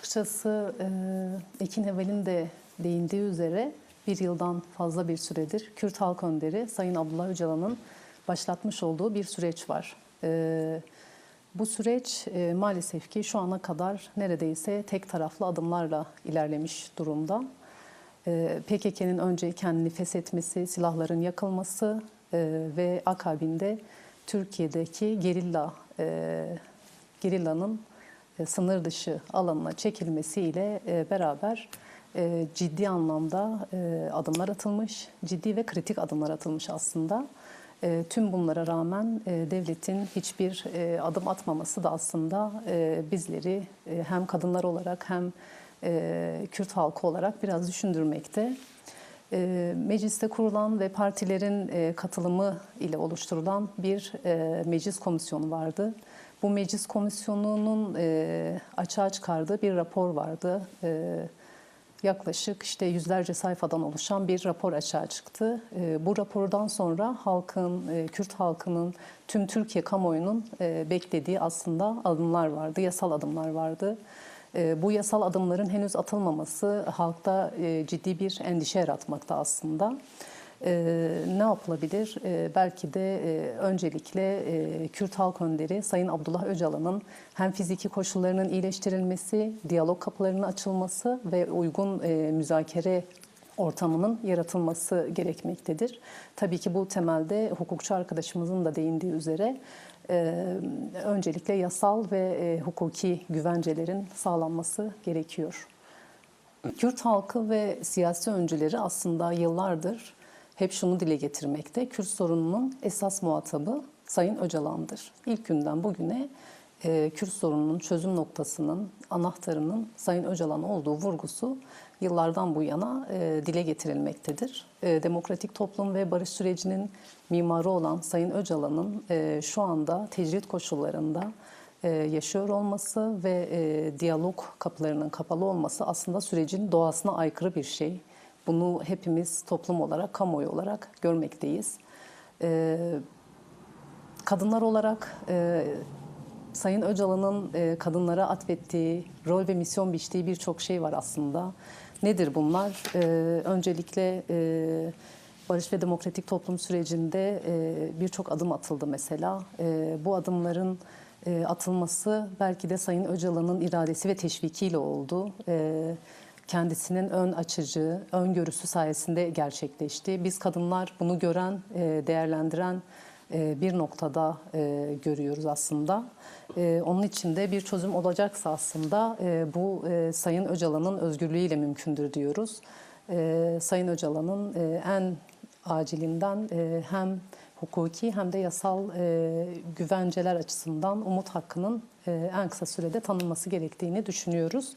Açıkçası Ekin Heval'in de değindiği üzere bir yıldan fazla bir süredir Kürt Halk Önderi Sayın Abdullah Öcalan'ın başlatmış olduğu bir süreç var. Bu süreç maalesef ki şu ana kadar neredeyse tek taraflı adımlarla ilerlemiş durumda. PKK'nın önce kendini feshetmesi, silahların yakılması ve akabinde Türkiye'deki gerillanın sınır dışı alanına çekilmesiyle beraber ciddi anlamda adımlar atılmış, ciddi ve kritik adımlar atılmış aslında. Tüm bunlara rağmen devletin hiçbir adım atmaması da aslında bizleri hem kadınlar olarak hem Kürt halkı olarak biraz düşündürmekte. Mecliste kurulan ve partilerin katılımı ile oluşturulan bir meclis komisyonu vardı. Bu meclis komisyonunun açığa çıkardığı bir rapor vardı. Yaklaşık yüzlerce sayfadan oluşan bir rapor açığa çıktı. Bu rapordan sonra Kürt halkının, tüm Türkiye kamuoyunun beklediği aslında adımlar vardı, yasal adımlar vardı. Bu yasal adımların henüz atılmaması halkta ciddi bir endişe yaratmakta aslında. Ne yapılabilir? Belki de öncelikle Kürt Halk Önderi Sayın Abdullah Öcalan'ın hem fiziki koşullarının iyileştirilmesi, diyalog kapılarının açılması ve uygun müzakere ortamının yaratılması gerekmektedir. Tabii ki bu temelde hukukçu arkadaşımızın da değindiği üzere öncelikle yasal ve hukuki güvencelerin sağlanması gerekiyor. Kürt halkı ve siyasi öncüleri aslında yıllardır hep şunu dile getirmekte: Kürt sorununun esas muhatabı Sayın Öcalan'dır. İlk günden bugüne Kürt sorununun çözüm noktasının, anahtarının Sayın Öcalan olduğu vurgusu yıllardan bu yana dile getirilmektedir. Demokratik toplum ve barış sürecinin mimarı olan Sayın Öcalan'ın şu anda tecrit koşullarında yaşıyor olması ve diyalog kapılarının kapalı olması aslında sürecin doğasına aykırı bir şey. Bunu hepimiz toplum olarak, kamuoyu olarak görmekteyiz. Kadınlar olarak Sayın Öcalan'ın kadınlara atfettiği, rol ve misyon biçtiği birçok şey var aslında. Nedir bunlar? Öncelikle barış ve demokratik toplum sürecinde birçok adım atıldı mesela. Bu adımların atılması belki de Sayın Öcalan'ın iradesi ve teşvikiyle oldu. Kendisinin ön açıcı, öngörüsü sayesinde gerçekleşti. Biz kadınlar bunu gören, değerlendiren bir noktada görüyoruz aslında. Onun için de bir çözüm olacaksa aslında bu Sayın Öcalan'ın özgürlüğüyle mümkündür diyoruz. Sayın Öcalan'ın en acilinden hem hukuki hem de yasal güvenceler açısından umut hakkının en kısa sürede tanınması gerektiğini düşünüyoruz.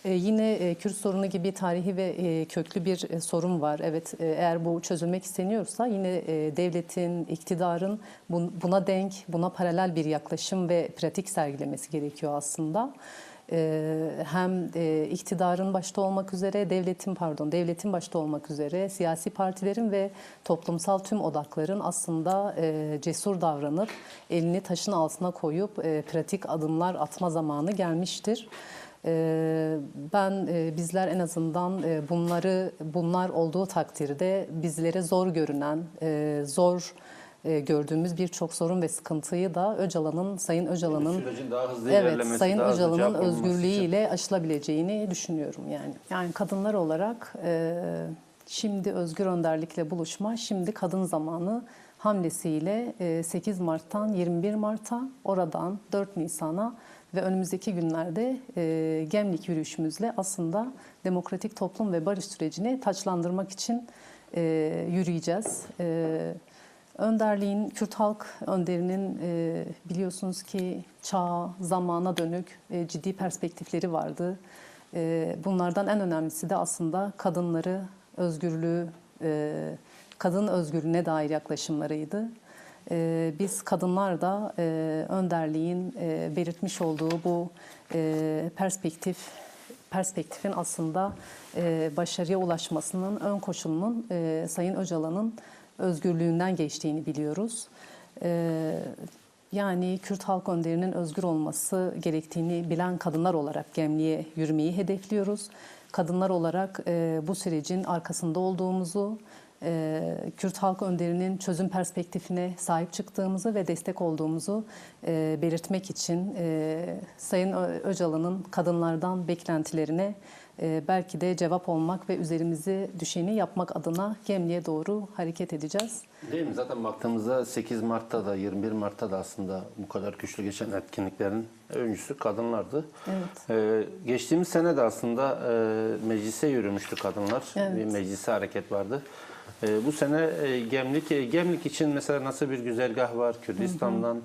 Yine Kürt sorunu gibi tarihi ve köklü bir sorun var. Evet, eğer bu çözülmek isteniyorsa yine devletin, iktidarın buna denk, buna paralel bir yaklaşım ve pratik sergilemesi gerekiyor aslında. Hem iktidarın başta olmak üzere, devletin başta olmak üzere siyasi partilerin ve toplumsal tüm odakların aslında cesur davranıp elini taşın altına koyup pratik adımlar atma zamanı gelmiştir. Bizler en azından bunlar olduğu takdirde bizlere zor görünen, zor gördüğümüz birçok sorun ve sıkıntıyı da Sayın Öcalan'ın Sayın Öcalan'ın özgürlüğüyle aşılabileceğini düşünüyorum yani. Yani kadınlar olarak şimdi Özgür Önderlik'le buluşma, şimdi kadın zamanı hamlesiyle 8 Mart'tan 21 Mart'a, oradan 4 Nisan'a ve önümüzdeki günlerde Gemlik yürüyüşümüzle aslında demokratik toplum ve barış sürecini taçlandırmak için yürüyeceğiz. Önderliğin, Kürt Halk Önderi'nin biliyorsunuz ki çağa, zamana dönük ciddi perspektifleri vardı. Bunlardan en önemlisi de aslında kadınları, kadın özgürlüğüne dair yaklaşımlarıydı. Biz kadınlar da önderliğin belirtmiş olduğu bu perspektifin aslında başarıya ulaşmasının ön koşulunun Sayın Öcalan'ın özgürlüğünden geçtiğini biliyoruz. Yani Kürt halk önderinin özgür olması gerektiğini bilen kadınlar olarak Gemliğe yürümeyi hedefliyoruz. Kadınlar olarak bu sürecin arkasında olduğumuzu, Kürt halk önderinin çözüm perspektifine sahip çıktığımızı ve destek olduğumuzu belirtmek için Sayın Öcalan'ın kadınlardan beklentilerine belki de cevap olmak ve üzerimize düşeni yapmak adına Gemliğe doğru hareket edeceğiz. Değil mi? Zaten baktığımızda 8 Mart'ta da 21 Mart'ta da aslında bu kadar güçlü geçen etkinliklerin öncüsü kadınlardı. Evet. Geçtiğimiz sene de aslında meclise yürümüştü kadınlar. Evet. Bir meclise hareket vardı. Bu sene Gemlik için mesela nasıl bir güzergah var? Kürdistan'dan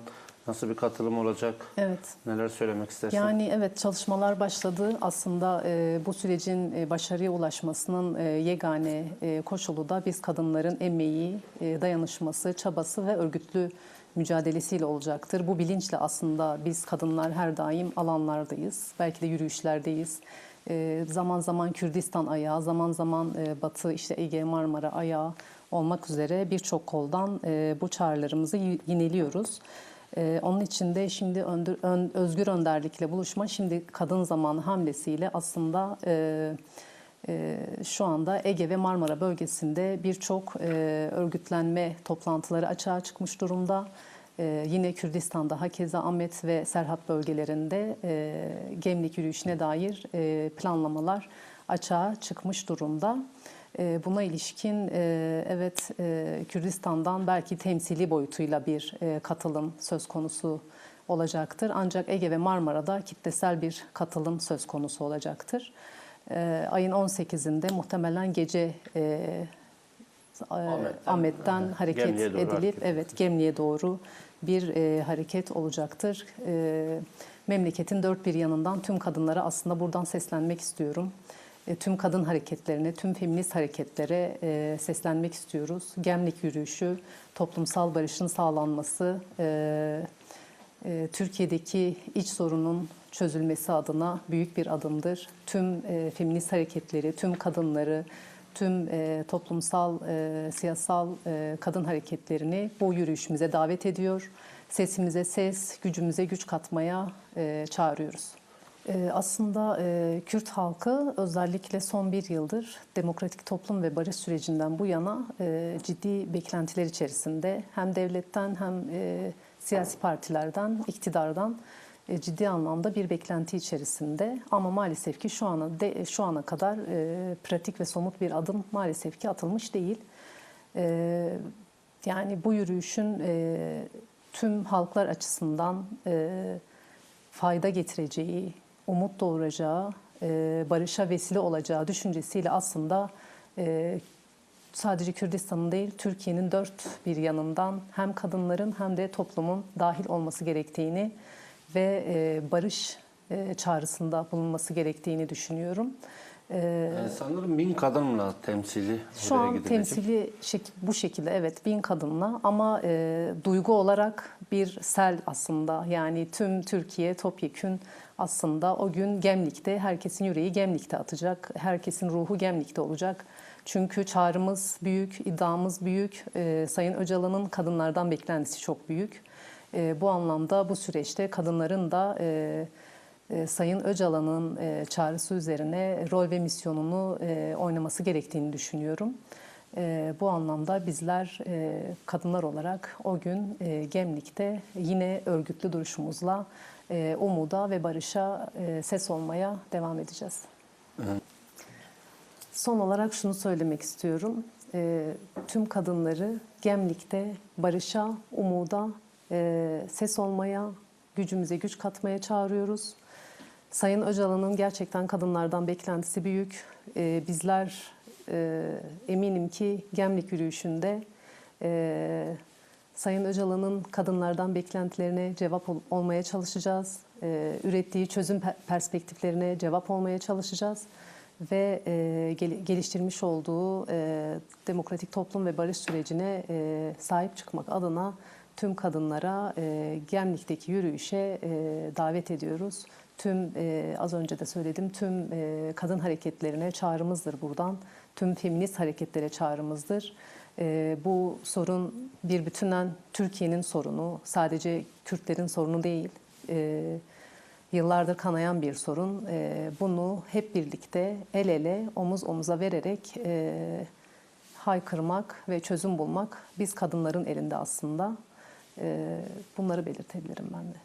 nasıl bir katılım olacak? Evet. Neler söylemek istersin? Yani evet, çalışmalar başladı. Aslında bu sürecin başarıya ulaşmasının yegane koşulu da biz kadınların emeği, dayanışması, çabası ve örgütlü mücadelesiyle olacaktır. Bu bilinçle aslında biz kadınlar her daim alanlardayız. Belki de yürüyüşlerdeyiz. Zaman zaman Kürdistan ayağı, zaman zaman Batı, işte Ege, Marmara ayağı olmak üzere birçok koldan bu çağrılarımızı yineliyoruz. Onun için de şimdi Özgür Önderlik'le buluşma, şimdi Kadın Zamanı hamlesiyle aslında şu anda Ege ve Marmara bölgesinde birçok örgütlenme toplantıları açığa çıkmış durumda. Yine Kürdistan'da Hakeza, Ahmet ve Serhat bölgelerinde Gemlik yürüyüşüne dair planlamalar açığa çıkmış durumda. Buna ilişkin evet, Kürdistan'dan belki temsili boyutuyla bir katılım söz konusu olacaktır. Ancak Ege ve Marmara'da kitlesel bir katılım söz konusu olacaktır. Ayın 18'inde muhtemelen gece Ahmet'ten hareket edilip evet, Gemliğe doğru bir hareket olacaktır. Memleketin dört bir yanından tüm kadınlara aslında buradan seslenmek istiyorum. Tüm kadın hareketlerine, tüm feminist hareketlere seslenmek istiyoruz. Gemlik yürüyüşü, toplumsal barışın sağlanması, Türkiye'deki iç sorunun çözülmesi adına büyük bir adımdır. Tüm feminist hareketleri, tüm kadınları, tüm toplumsal, siyasal kadın hareketlerini bu yürüyüşümüze davet ediyor. Sesimize ses, gücümüze güç katmaya çağırıyoruz. Aslında Kürt halkı özellikle son bir yıldır demokratik toplum ve barış sürecinden bu yana ciddi beklentiler içerisinde, hem devletten hem siyasi partilerden, iktidardan ciddi anlamda bir beklenti içerisinde. Ama maalesef ki şu ana kadar pratik ve somut bir adım maalesef ki atılmış değil. Yani bu yürüyüşün tüm halklar açısından fayda getireceği, umut doğuracağı, barışa vesile olacağı düşüncesiyle aslında sadece Kürdistan'ın değil, Türkiye'nin dört bir yanından hem kadınların hem de toplumun dahil olması gerektiğini ve barış çağrısında bulunması gerektiğini düşünüyorum. Sanırım 1000 kadınla temsili Şu an gidecek. temsili bu şekilde, evet, 1000 kadınla, ama duygu olarak bir sel aslında. Yani tüm Türkiye topyekün aslında o gün Gemlik'te, herkesin yüreği Gemlik'te atacak, herkesin ruhu Gemlik'te olacak. Çünkü çağrımız büyük, iddiamız büyük, Sayın Öcalan'ın kadınlardan beklentisi çok büyük. Bu anlamda bu süreçte kadınların da Sayın Öcalan'ın çağrısı üzerine rol ve misyonunu oynaması gerektiğini düşünüyorum. Bu anlamda bizler kadınlar olarak o gün Gemlik'te yine örgütlü duruşumuzla umuda ve barışa ses olmaya devam edeceğiz. Son olarak şunu söylemek istiyorum. Tüm kadınları Gemlik'te barışa, umuda ses olmaya, gücümüze güç katmaya çağırıyoruz. Sayın Öcalan'ın gerçekten kadınlardan beklentisi büyük. Bizler eminim ki Gemlik yürüyüşünde Sayın Öcalan'ın kadınlardan beklentilerine cevap olmaya çalışacağız. Ürettiği çözüm perspektiflerine cevap olmaya çalışacağız. Ve geliştirmiş olduğu demokratik toplum ve barış sürecine sahip çıkmak adına tüm kadınlara Gemlik'teki yürüyüşe davet ediyoruz. Tüm az önce de söyledim, tüm kadın hareketlerine çağrımızdır buradan. Tüm feminist hareketlere çağrımızdır. Bu sorun bir bütünen Türkiye'nin sorunu, sadece Kürtlerin sorunu değil. Yıllardır kanayan bir sorun. Bunu hep birlikte el ele, omuz omuza vererek haykırmak ve çözüm bulmak biz kadınların elinde aslında. Bunları belirtebilirim ben de.